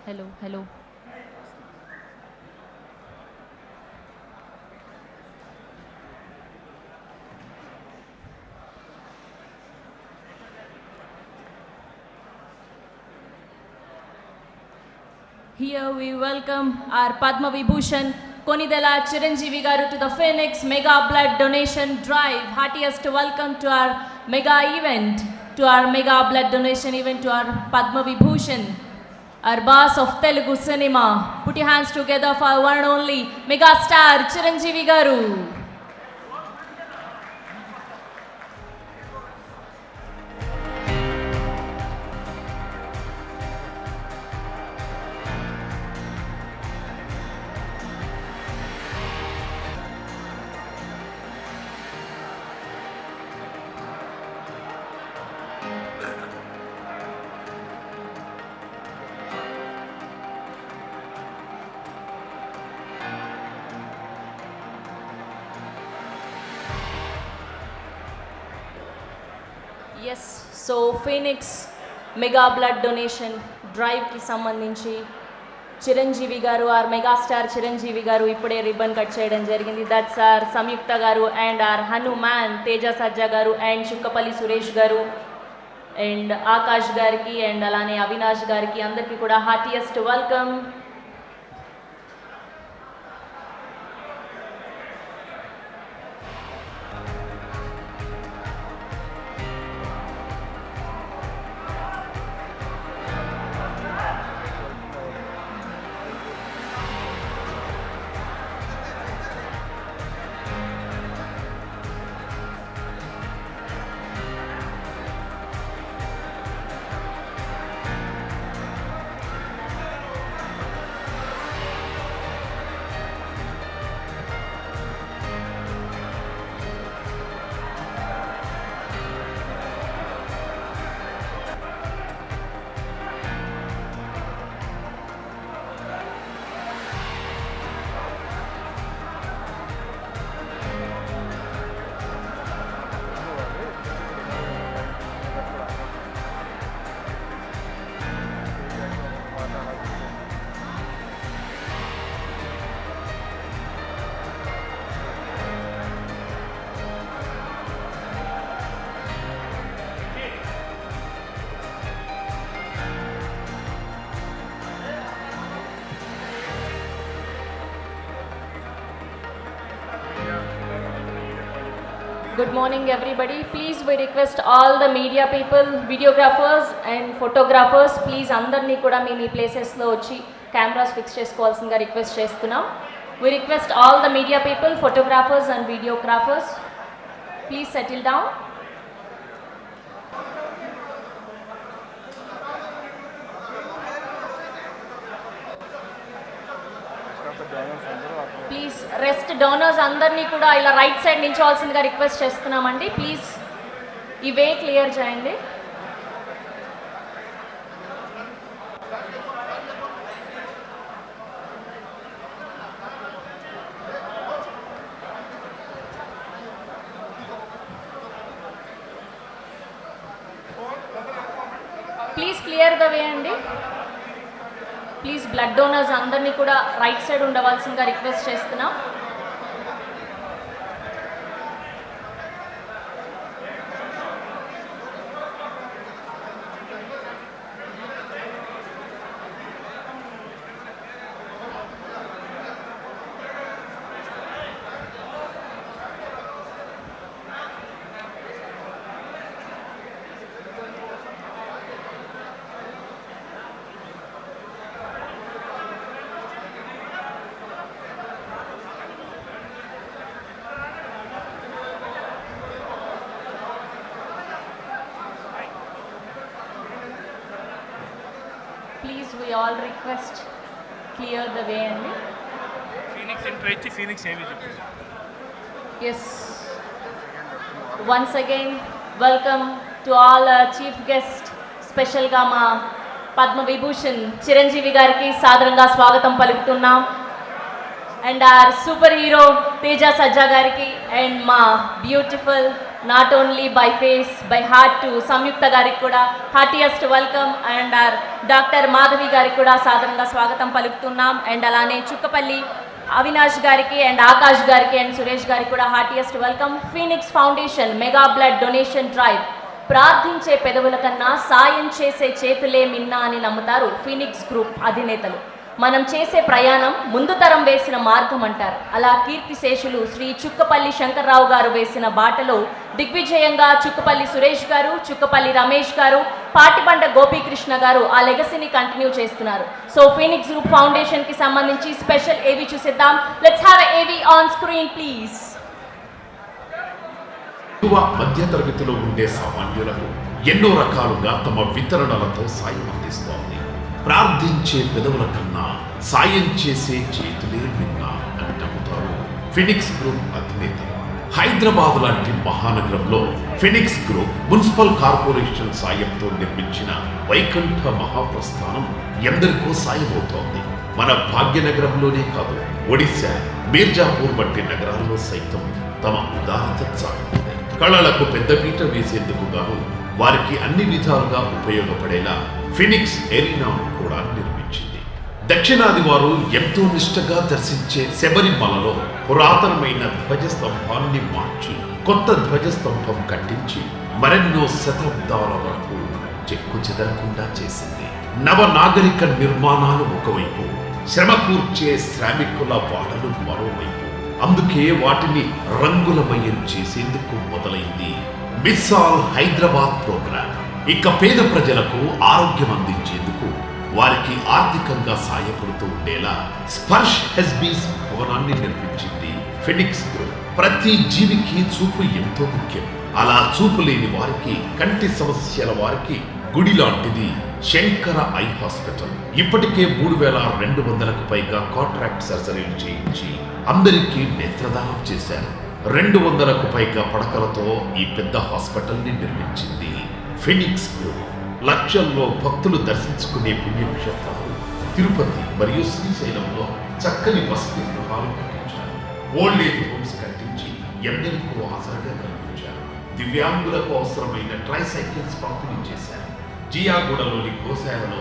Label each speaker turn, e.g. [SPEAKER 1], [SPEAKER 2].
[SPEAKER 1] Hello. Here we welcome our Padma Vibhushan Konidela Chiranjeevi Garu to the Phoenix Mega Blood Donation Drive. Heartiest welcome to our mega event, to our mega blood donation event, to our Padma Vibhushan, our boss of Telugu cinema. Put your hands together for one and only mega star Chiranjeevi Garu. Yes so Phoenix mega blood donation డ్రైవ్కి సంబంధించి చిరంజీవి గారు are megastar Chiranjeevi గారు ఇప్పుడే ribbon cut చేయడం జరిగింది. That's our సంయుక్త గారు and are Hanuman Teja సజ్జా గారు and Chukkapalli Suresh గారు అండ్ ఆకాష్ గారికి అండ్ అలానే అవినాష్ గారికి అందరికీ కూడా heartiest welcome. Good morning everybody. Please we request all the media people, videographers and photographers, please andarni kuda mee places lo vachi cameras fix chesukovalsinదిగా request చేస్తున్నాం. We request all the media people, photographers and videographers, please settle down. Please rest donors అందరినీ కూడా ఇలా right side నిల్చోవాల్సిందిగా request చేస్తున్నామండి. Please ఈ వే clear చేయండి. Please clear the way అండి. Please blood donors అందరినీ కూడా రైట్ సైడ్ ఉండవలసిందిగా రిక్వెస్ట్ చేస్తున్నాం. Please, we all request clear the way and
[SPEAKER 2] Phoenix entry, Phoenix heavy.
[SPEAKER 1] Yes. Once again, welcome to all our chief guest, special Gama Padma Vibhushan Chiranjeevi Gariki Sadaranga Swagatam Palikutunnam, and our superhero Teja Sajja Gariki and ma beautiful not only by face by heart to Samyuktha గారికి కూడా heartiest welcome and our doctor Madhavi గారికి కూడా సాధారణంగా స్వాగతం పలుకుతున్నాం. And అలానే చుక్కపల్లి అవినాష్ గారికి and Akash గారికి అండ్ సురేష్ గారికి కూడా heartiest welcome. Phoenix foundation mega blood donation drive. ప్రార్థించే పెదవుల కన్నా సాయం చేసే చేతులే మిన్నా అని నమ్ముతారు ఫీనిక్స్ గ్రూప్ అధినేతలు. మనం చేసే ప్రయాణం ముందు తరం వేసిన మార్గం అంటారు. అలా కీర్తిశేషులు శ్రీ చుక్కపల్లి శంకర్రావు గారు వేసిన బాటలో దిగ్విజయంగా చుక్కపల్లి సురేష్ గారు, చుక్కపల్లి రమేష్ గారు, పాటిబండ గోపీకృష్ణ గారు ఆ లెగసీని కంటిన్యూ చేస్తున్నారు. సో ఫీనిక్స్ గ్రూప్ ఫౌండేషన్ కి సంబంధించి స్పెషల్ ఏవి చూసేద్దాం. లెట్స్ హ్యావ్ ఏవి ఆన్ స్క్రీన్ ప్లీజ్.
[SPEAKER 3] మధ్య తరగతిలో ఉండే సామాన్యులకు ఎన్నో రకాలుగా తమ వితరణలతో సాయం అందిస్తోంది. ప్రార్థించే పెదవుల కన్నా సాయం చేసే చేతులే మిన్నా అని నమ్ముతారు ఫినిక్స్ గ్రూప్ అధినేతలు. హైదరాబాద్ లాంటి మహానగరంలో ఫినిక్స్ గ్రూప్ మున్సిపల్ కార్పొరేషన్ సాయంతో నిర్మించిన వైకుంఠ మహాప్రస్థానం ఎందరికో సాయమవుతోంది. మన భాగ్యనగరంలోనే కాదు, ఒడిశా, మీర్జాపూర్ వంటి నగరాల్లో సైతం తమ ఉదారత సాగుతుంది. కళలకు పెద్దపీట వేసేందుకు గాను వారికి అన్ని విధాలుగా ఉపయోగపడేలా ఫినిక్స్ ఎరీనాను కూడా నిర్మించింది. దక్షిణాది వారు ఎంతో నిష్టగా దర్శించే శబరిమలలో పురాతనమైన ధ్వజస్తంభాన్ని మార్చి కొత్త ధ్వజస్తంభం కట్టించి మరెన్నో శతాబ్దాల వరకు చెక్కు చెదరకుండా చేసింది. నవనాగరిక నిర్మాణాలు ఒకవైపు, శ్రమ కూర్చే శ్రామికుల వాడలు మరోవైపు. అందుకే వాటిని రంగులమయం చేసేందుకు మొదలైంది మిస్సాల్ హైదరాబాద్ ప్రోగ్రాం. ఇక పేద ప్రజలకు ఆరోగ్యం అందించేందుకు వారికి ఆర్థికంగా సాయపడుతూ ఉండేలా స్పర్శ్ హెస్బీస్ భవనాన్ని నిర్మించింది ఫినిక్స్ గ్రూప్. ప్రతి జీవికి చూపు ఎంతో ముఖ్యం. అలా చూపు లేని వారికి, కంటి సమస్యల వారికి గుడి లాంటిది శంకర ఐ హాస్పిటల్. ఇప్పటికే 3200కు పైగా కాంట్రాక్ట్ సర్జరీలు చేయించి అందరికీ నేత్రదానం చేశారు. 200కు పైగా పడకలతో ఈ పెద్ద హాస్పిటల్ని నిర్మించింది ఫినిక్స్ గ్రూప్. లక్షల్లో భక్తులు దర్శించుకునే పుణ్యక్షేత్రాలు తిరుపతి మరియు శ్రీశైలంలో చక్కని వసతి గృహాలు కట్టించారు. ఓల్డ్ ఏజ్ హోమ్స్ కట్టించి ఎందరికో ఆసరగా కల్పించారు. దివ్యాంగులకు అవసరమైన ట్రైసైకిల్స్ పంపిణీ చేశారు. జియాగూడలోని గోశాలలో